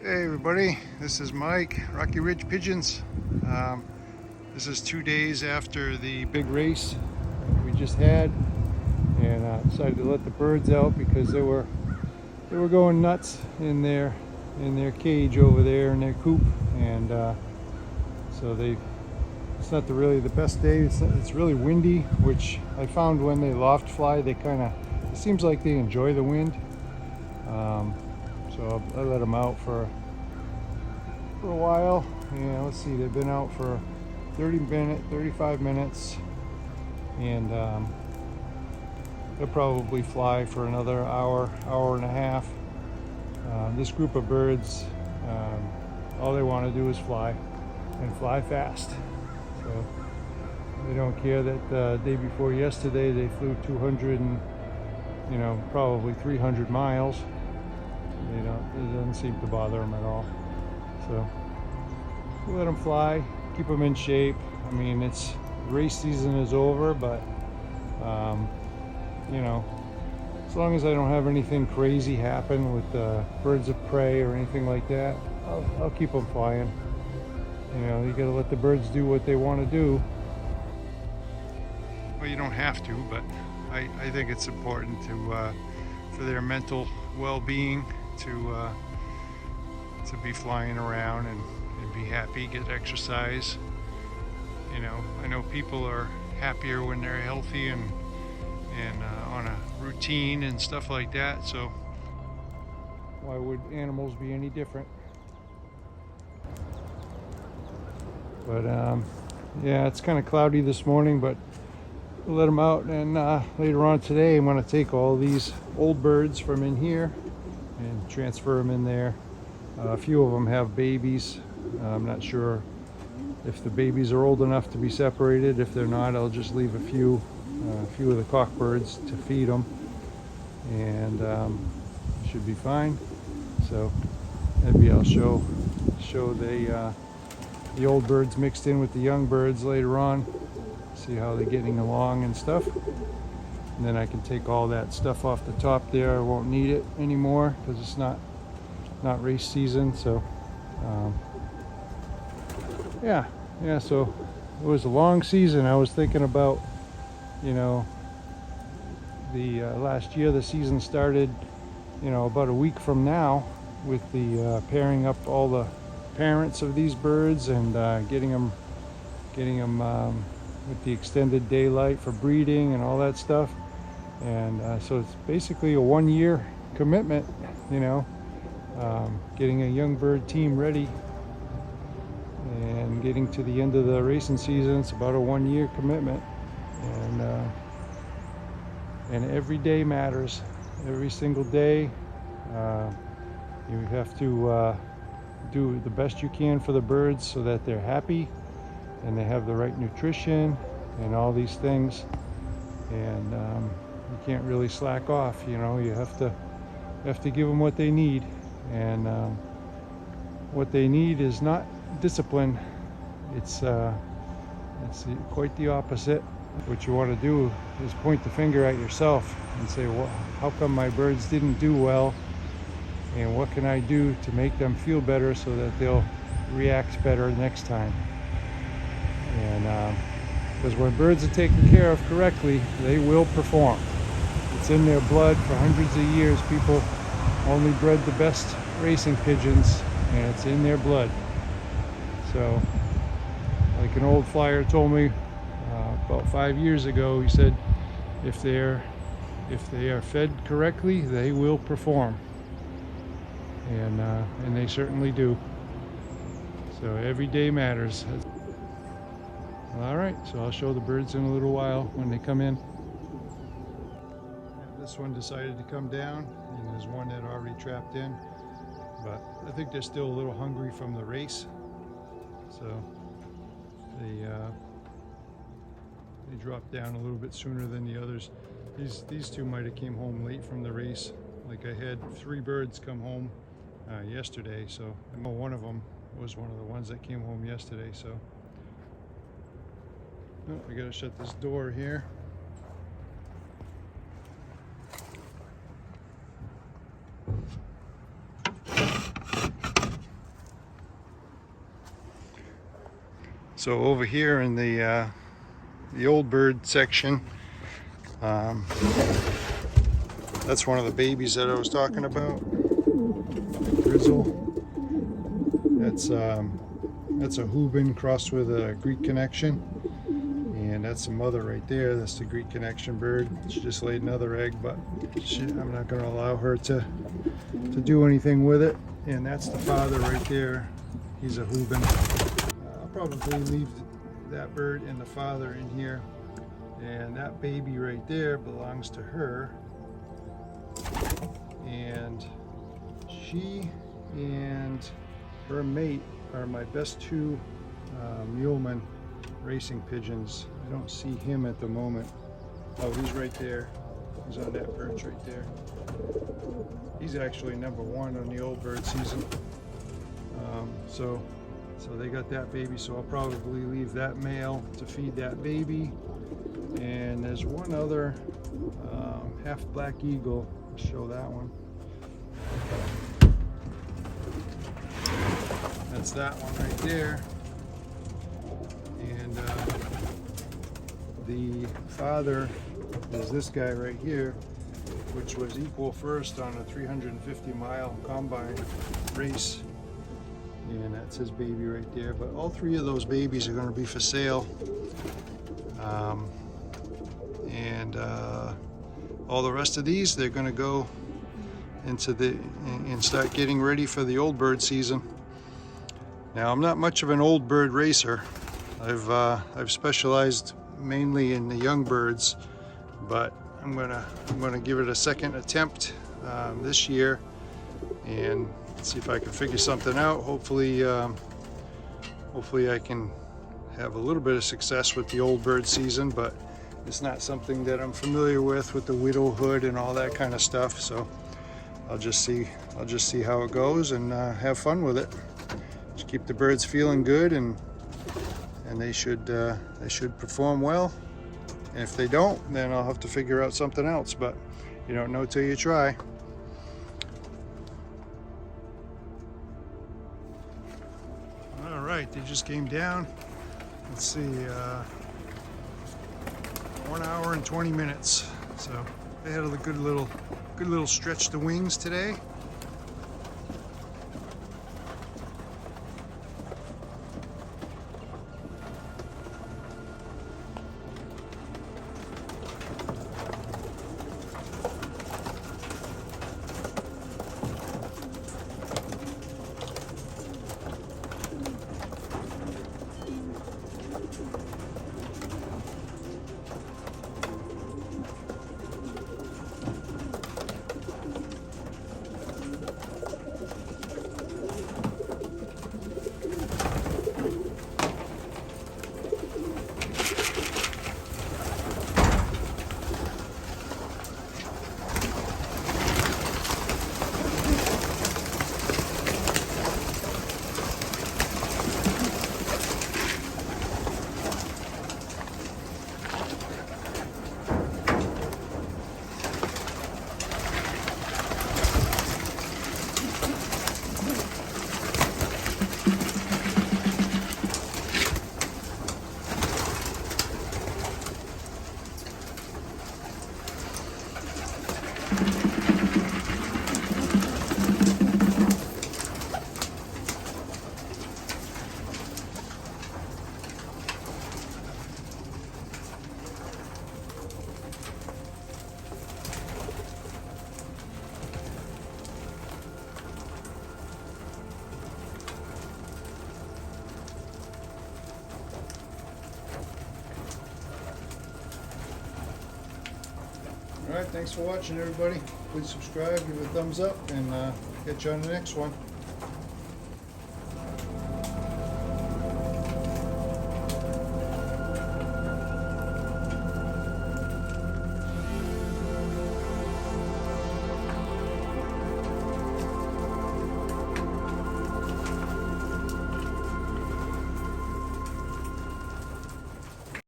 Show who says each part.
Speaker 1: Hey everybody, this is Mike, Rocky Ridge Pigeons. This is 2 days after the big race we just had, and I decided to let the birds out because they were going nuts in their cage over there in their coop, and so it's not really the best day. It's really windy, which I found when they loft fly, it seems like they enjoy the wind. So I let them out for a while. Yeah, let's see, they've been out for 35 minutes, and they'll probably fly for another hour and a half. This group of birds, all they want to do is fly, and fly fast. So they don't care that the day before yesterday they flew 200 and probably 300 miles. It doesn't seem to bother them at all. So we let them fly, keep them in shape. I mean, race season is over, but as long as I don't have anything crazy happen with birds of prey or anything like that, I'll keep them flying. You gotta let the birds do what they want to do. Well, you don't have to, but I think it's important for their mental well-being to be flying around and be happy, get exercise. I know people are happier when they're healthy and on a routine and stuff like that, so why would animals be any different? But yeah, it's kind of cloudy this morning, but we'll let them out, and later on today I'm going to take all these old birds from in here and transfer them in there. A few of them have babies. I'm not sure if the babies are old enough to be separated. If they're not, I'll just leave a few of the cockbirds to feed them, and should be fine. So maybe I'll show the old birds mixed in with the young birds later on, see how they're getting along and stuff. And then I can take all that stuff off the top there. I won't need it anymore because it's not race season. So yeah, so it was a long season. I was thinking about the last year the season started about a week from now, with the pairing up all the parents of these birds and getting them with the extended daylight for breeding and all that stuff. And so it's basically a 1-year commitment, getting a young bird team ready and getting to the end of the racing season. It's about a 1-year commitment, and every day matters. Every single day you have to do the best you can for the birds so that they're happy and they have the right nutrition and all these things. And you can't really slack off. You have to give them what they need, and what they need is not discipline. It's quite the opposite. What you want to do is point the finger at yourself and say, well, how come my birds didn't do well, and what can I do to make them feel better so that they'll react better next time? And because when birds are taken care of correctly, they will perform. It's in their blood. For hundreds of years, people only bred the best racing pigeons, and it's in their blood. So, like an old flyer told me about 5 years ago, he said, if they are fed correctly, they will perform. And they certainly do. So every day matters. All right, so I'll show the birds in a little while when they come in. This one decided to come down, and there's one that already trapped in, but I think they're still a little hungry from the race, so they dropped down a little bit sooner than the others. These two might have came home late from the race. Like, I had 3 birds come home yesterday, so I know one of them was one of the ones that came home yesterday. So I gotta shut this door here. So over here in the old bird section, that's one of the babies that I was talking about. Grizzle. That's a Hubin crossed with a Greek connection, and that's the mother right there. That's the Greek connection bird. She just laid another egg, but I'm not going to allow her to do anything with it. And that's the father right there. He's a Hubin. I'll probably leave that bird and the father in here, and that baby right there belongs to her, and she and her mate are my best two muleman racing pigeons. I don't see him at the moment. Oh, he's right there. He's on that perch right there. He's actually number one on the old bird season. So they got that baby, so I'll probably leave that male to feed that baby. And there's one other half black eagle. I'll show that one. That's that one right there. And the father is this guy right here, which was equal first on a 350-mile combine race. And that's his baby right there. But all three of those babies are going to be for sale. All the rest of these, they're going to go into and start getting ready for the old bird season. Now, I'm not much of an old bird racer. I've specialized mainly in the young birds, but I'm gonna give it a second attempt this year and see if I can figure something out. Hopefully I can have a little bit of success with the old bird season, but it's not something that I'm familiar with the widowhood and all that kind of stuff. So I'll just see how it goes and have fun with it. Just keep the birds feeling good, and they should perform well. And if they don't, then I'll have to figure out something else. But you don't know till you try. All right, they just came down. Let's see, 1 hour and 20 minutes. So they had a good little stretch the wings today. All right, thanks for watching, everybody. Please subscribe, give it a thumbs up, and catch you on the next one.